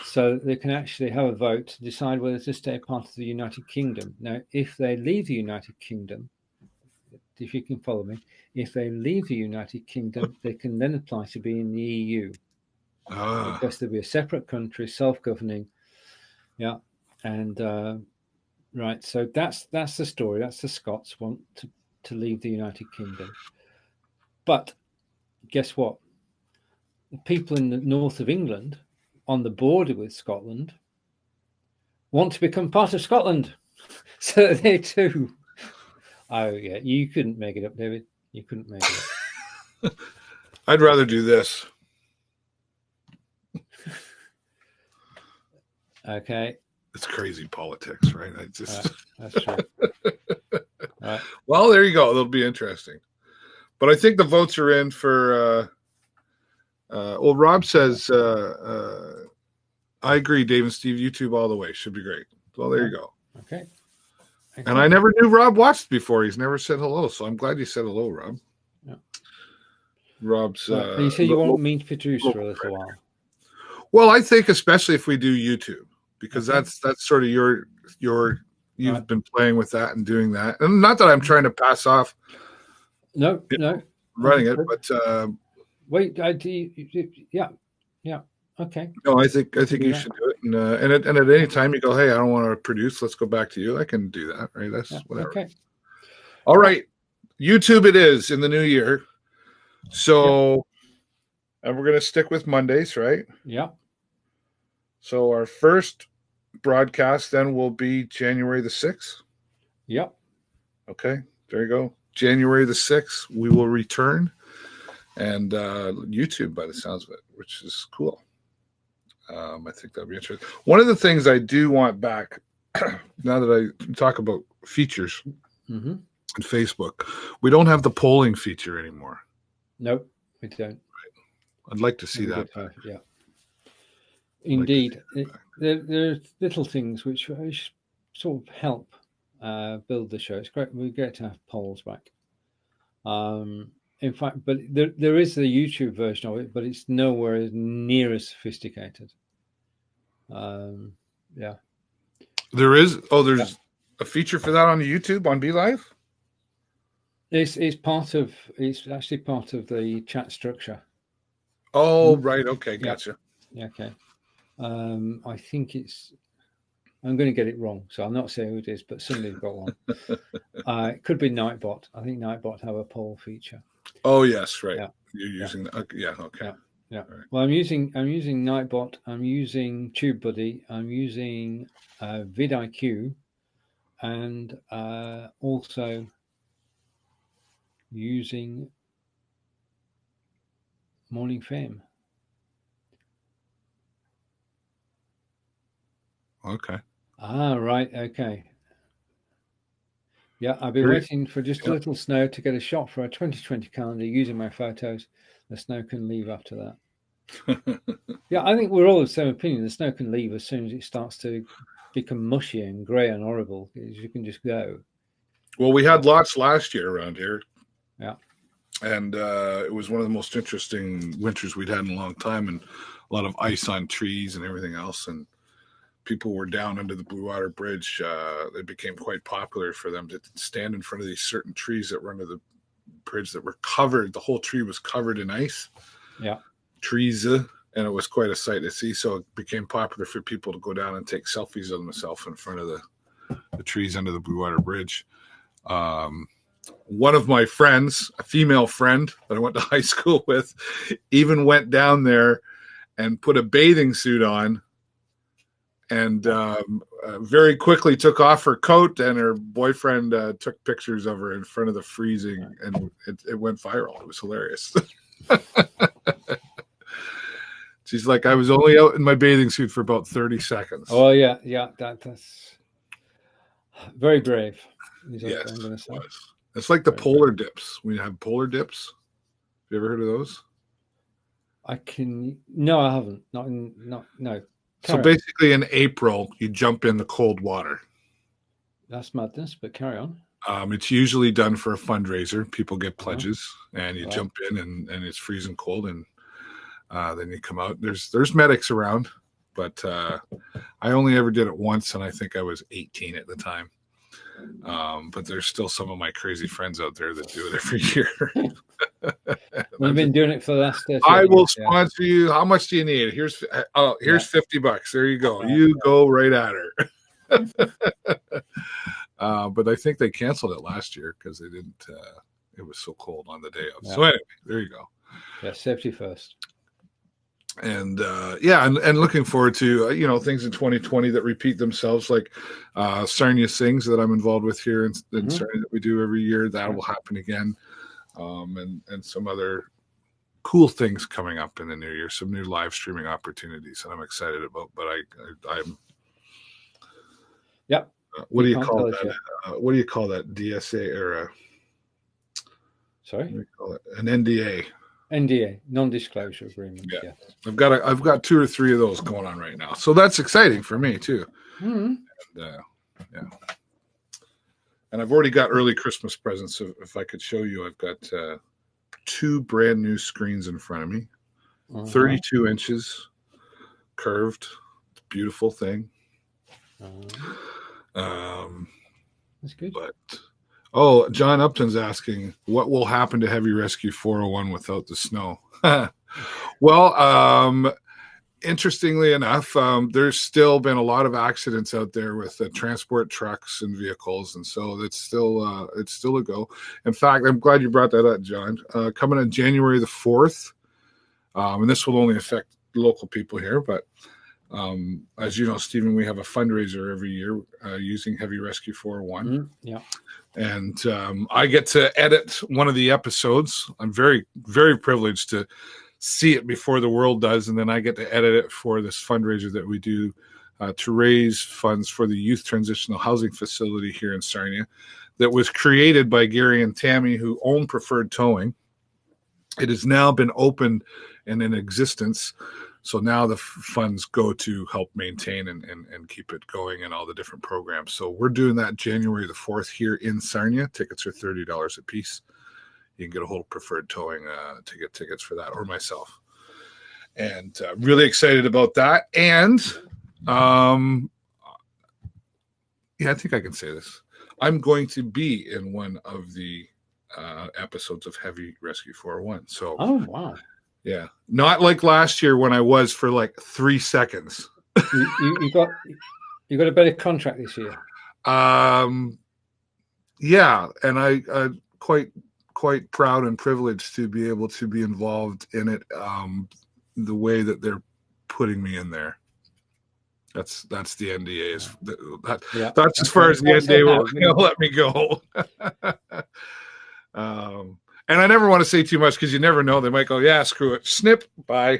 so they can actually have a vote to decide whether to stay part of the United Kingdom. Now, if they leave the United Kingdom, if you can follow me, if they leave the United Kingdom, they can then apply to be in the EU. Because there'll be a separate country, self-governing. Yeah. And right. So that's the story. That's the Scots want to leave the United Kingdom. But guess what? The people in the north of England, on the border with Scotland, want to become part of Scotland. So they too. Oh, yeah. You couldn't make it up, David. You couldn't make it up. I'd rather do this. Okay. It's crazy politics, right? That's true. Right. Well, there you go. It'll be interesting. But I think the votes are in for... Rob says, I agree, Dave and Steve, YouTube all the way. Should be great. Well, there you go. Okay. And I never knew Rob watched before. He's never said hello, so I'm glad you said hello, Rob. Yeah. Rob's... you said you want me to produce for a little while. Well, I think especially if we do YouTube, because that's sort of you've been playing with that and doing that. And not that I'm trying to pass off running it, but... Wait, yeah, okay. No, I think you should do it, and at any time you go, hey, I don't want to produce. Let's go back to you. I can do that, right? That's whatever. Okay. All right, YouTube it is in the new year. So, and we're gonna stick with Mondays, right? Yeah. So our first broadcast then will be January the 6th. Yep. Okay, there you go. January the 6th, we will return. And YouTube, by the sounds of it, which is cool. I think that'll be interesting. One of the things I do want back, now that I talk about features in Facebook, we don't have the polling feature anymore. Nope, we don't. Right. I'd like to see that. Yeah. Indeed. There are little things which sort of help build the show. It's great. We get to have polls back. In fact, but there is the YouTube version of it, but it's nowhere near as sophisticated. Yeah. There is. Oh, there's a feature for that on the YouTube on BeLive? It's actually part of the chat structure. Oh, right. Okay. Gotcha. Yeah, okay. I think it's. I'm going to get it wrong, so I'm not saying who it is, but somebody's got one. It could be Nightbot. I think Nightbot have a poll feature. Oh yes, right. Yeah, You're yeah, using yeah, okay. yeah, yeah. All right. Well, I'm using Nightbot. I'm using TubeBuddy. I'm using vidIQ, and also using Morning Fame. Okay. Ah, right. Okay. Yeah, I've been Great. waiting for just a Yeah. little snow to get a shot for a 2020 calendar using my photos. The snow can leave after that. Yeah, I think we're all of the same opinion. The snow can leave as soon as it starts to become mushy and grey and horrible. You can just go. Well, we had lots last year around here. Yeah. And it was one of the most interesting winters we'd had in a long time, and a lot of ice on trees and everything else. And people were down under the Blue Water Bridge. It became quite popular for them to stand in front of these certain trees that were under the bridge that were covered. The whole tree was covered in ice. Yeah. Trees, and it was quite a sight to see. So it became popular for people to go down and take selfies of themselves in front of the trees under the Blue Water Bridge. One of my friends, a female friend that I went to high school with, even went down there and put a bathing suit on, and very quickly took off her coat, and her boyfriend took pictures of her in front of the freezing, and it went viral. It was hilarious. She's like, I was only out in my bathing suit for about 30 seconds. Oh, yeah. That's very brave. Yes, I'm going to say. It's like the polar dips. We have polar dips. Have you ever heard of those? No, I haven't. No. So basically, in April, you jump in the cold water. That's madness, but carry on. It's usually done for a fundraiser. People get pledges, and you jump in, and it's freezing cold, and then you come out. There's medics around, but I only ever did it once, and I think I was 18 at the time. But there's still some of my crazy friends out there that do it every year. We've been doing it for the last 30 I will years, sponsor you. How much do you need? Here's $50. There you go. You go right at her. But I think they canceled it last year because they didn't. It was so cold on the day of. So anyway, there you go. Yeah, safety first. And and looking forward to things in 2020 that repeat themselves, like Sarnia Sings that I'm involved with here in Sarnia that we do every year. That will happen again, and some other cool things coming up in the new year. Some new live streaming opportunities that I'm excited about. But I'm. Yep. What do you call that? What do you call that? DSA or sorry? What do you call it? An NDA. NDA, non-disclosure agreement. Yeah. I've got 2 or 3 of those going on right now, so that's exciting for me too. Mm-hmm. And, and I've already got early Christmas presents. So if I could show you, I've got 2 brand new screens in front of me, 32 inches, curved, beautiful thing. That's good. But John Upton's asking, what will happen to Heavy Rescue 401 without the snow? Well, interestingly enough, there's still been a lot of accidents out there with transport trucks and vehicles, and so it's still a go. In fact, I'm glad you brought that up, John. Coming on January the 4th, and this will only affect local people here, but as you know, Stephen, we have a fundraiser every year using Heavy Rescue 401. Yeah. And I get to edit one of the episodes. I'm very, very privileged to see it before the world does. And then I get to edit it for this fundraiser that we do to raise funds for the Youth Transitional Housing Facility here in Sarnia that was created by Gary and Tammy, who own Preferred Towing. It has now been opened and in existence. So now the funds go to help maintain and keep it going and all the different programs. So we're doing that January the 4th here in Sarnia. Tickets are $30 a piece. You can get a hold of Preferred Towing to get tickets for that, or myself. And really excited about that. And I think I can say this. I'm going to be in one of the episodes of Heavy Rescue 401. So oh wow. Yeah. Not like last year when I was for like 3 seconds. You got a better contract this year. Yeah, and I'm quite proud and privileged to be able to be involved in it the way that they're putting me in there. That's the NDA. That's as far as the NDA will let me go. And I never want to say too much because you never know. They might go, yeah, screw it. Snip, bye.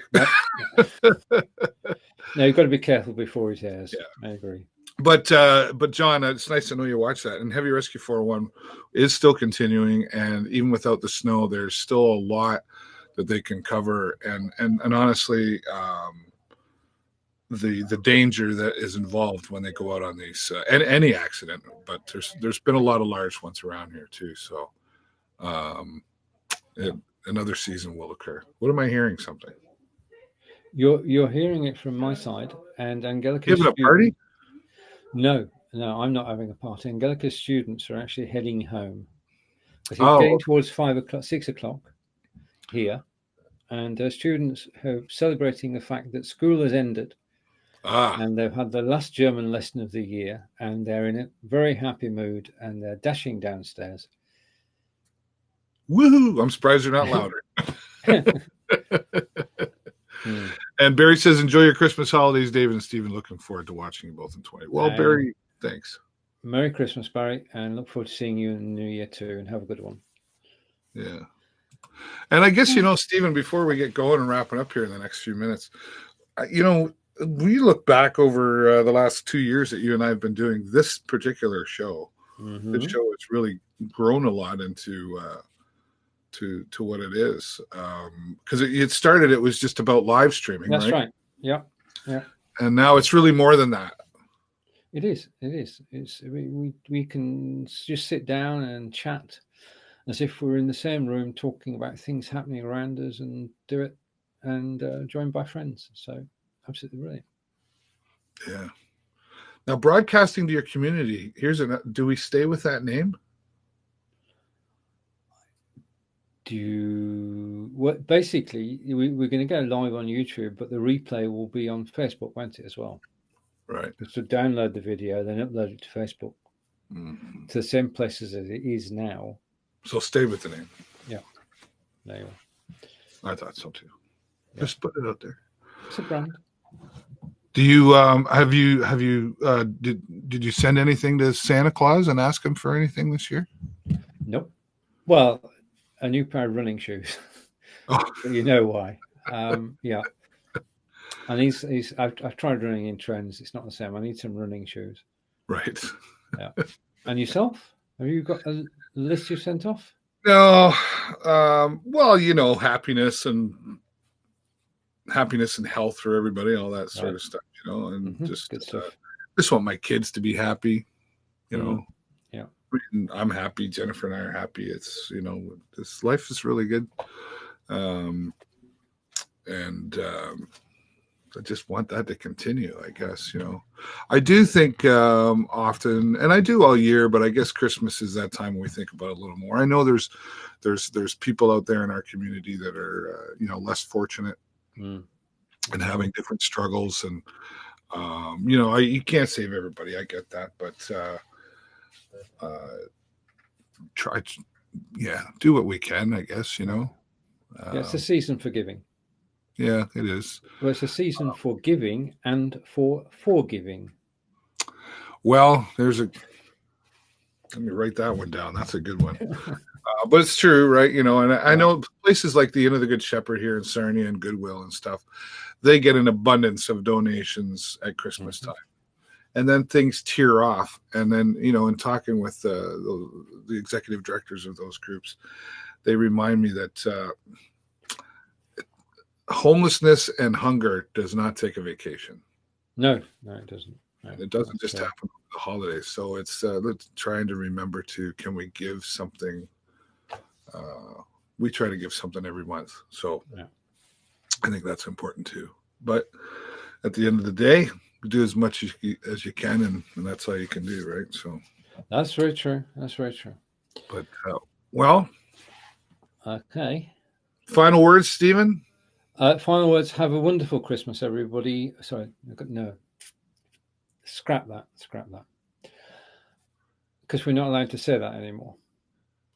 No, you've got to be careful before it airs. Yeah. I agree. But John, it's nice to know you watch that. And Heavy Rescue 401 is still continuing. And even without the snow, there's still a lot that they can cover. And honestly, the danger that is involved when they go out on these and any accident. But there's been a lot of large ones around here too. So another season will occur. What am I hearing? Something? You're hearing it from my side. And Angelica's giving a party? No, I'm not having a party. Angelica's students are actually heading home. It's getting towards 5 o'clock, 6 o'clock here, and students are celebrating the fact that school has ended. And they've had the last German lesson of the year, and they're in a very happy mood, and they're dashing downstairs. Woohoo! I'm surprised they're not louder. And Barry says, enjoy your Christmas holidays, David and Stephen. Looking forward to watching you both in 20. Well, Barry, thanks. Merry Christmas, Barry, and look forward to seeing you in the new year too, and have a good one. Yeah. And I guess, Stephen, before we get going and wrapping up here in the next few minutes, we look back over the last 2 years that you and I have been doing this particular show. Mm-hmm. This show has really grown a lot into to what it is, because it started, it was just about live streaming. That's right. Yeah. And now it's really more than that. It is. It's we can just sit down and chat as if we're in the same room talking about things happening around us, and do it and joined by friends. So absolutely brilliant. Yeah. Now, broadcasting to your community. Do we stay with that name? Basically, we're going to go live on YouTube, but the replay will be on Facebook, won't it, as well? Right. So download the video, then upload it to Facebook, to the same places as it is now. So stay with the name. Yeah. There you are. I thought so too. Yeah. Just put it out there. It's a brand. Do you did you send anything to Santa Claus and ask him for anything this year? Nope. Well, a new pair of running shoes. Oh. You know why? Yeah. And I've tried running in trends. It's not the same. I need some running shoes. Right. Yeah. And yourself? Have you got a list you sent off? No. Well, happiness and health for everybody, all that sort of stuff, and just good stuff. Just want my kids to be happy, Yeah. I'm happy. Jennifer and I are happy. It's, this life is really good. And I just want that to continue, I guess, I do think often, and I do all year, but I guess Christmas is that time when we think about it a little more. I know there's people out there in our community that are, less fortunate and having different struggles. And, you can't save everybody. I get that, but do what we can, I guess, it's a season for giving. Yeah, it is. Well, it's a season for giving and for forgiving. Well, let me write that one down. That's a good one. But it's true, right? And I know places like the Inn of the Good Shepherd here in Sarnia and Goodwill and stuff, they get an abundance of donations at Christmas time. And then things tear off. And then, in talking with the executive directors of those groups, they remind me that homelessness and hunger does not take a vacation. No, it doesn't. No, it doesn't just happen over the holidays. So it's trying to remember can we give something? We try to give something every month. So I think that's important too. But at the end of the day, do as much as you can, and that's all you can do, right? So that's very true. But well, okay. Final words, Stephen. Final words. Have a wonderful Christmas, everybody. Sorry, no. Scrap that. Because we're not allowed to say that anymore.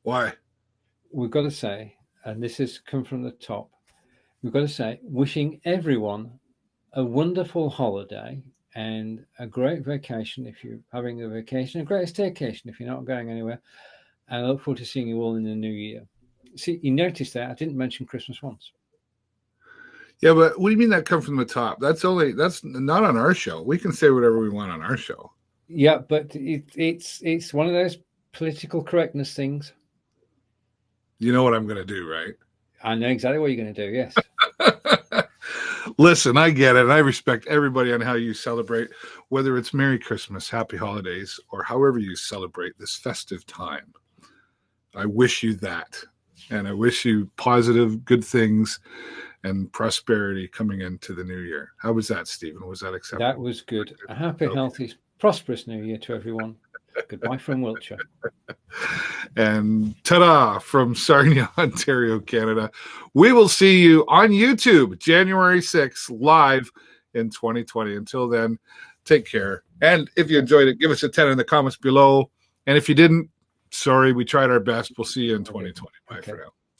Why? We've got to say, and this has come from the top, we've got to say, wishing everyone a wonderful holiday and a great vacation if you're having a vacation, a great staycation if you're not going anywhere. And I look forward to seeing you all in the new year. See, you noticed that I didn't mention Christmas once. Yeah, but what do you mean that come from the top? That's not on our show. We can say whatever we want on our show. Yeah, but it's one of those political correctness things. You know what I'm going to do, right? I know exactly what you're going to do. Yes. Listen, I get it. And I respect everybody on how you celebrate, whether it's Merry Christmas, Happy Holidays, or however you celebrate this festive time. I wish you that. And I wish you positive, good things and prosperity coming into the new year. How was that, Stephen? Was that acceptable? That was good. A happy, healthy, prosperous new year to everyone. Goodbye from Wiltshire. And ta-da from Sarnia, Ontario, Canada. We will see you on YouTube January 6th, live in 2020. Until then, take care. And if you enjoyed it, give us a 10 in the comments below. And if you didn't, sorry, we tried our best. We'll see you in 2020. Bye for now.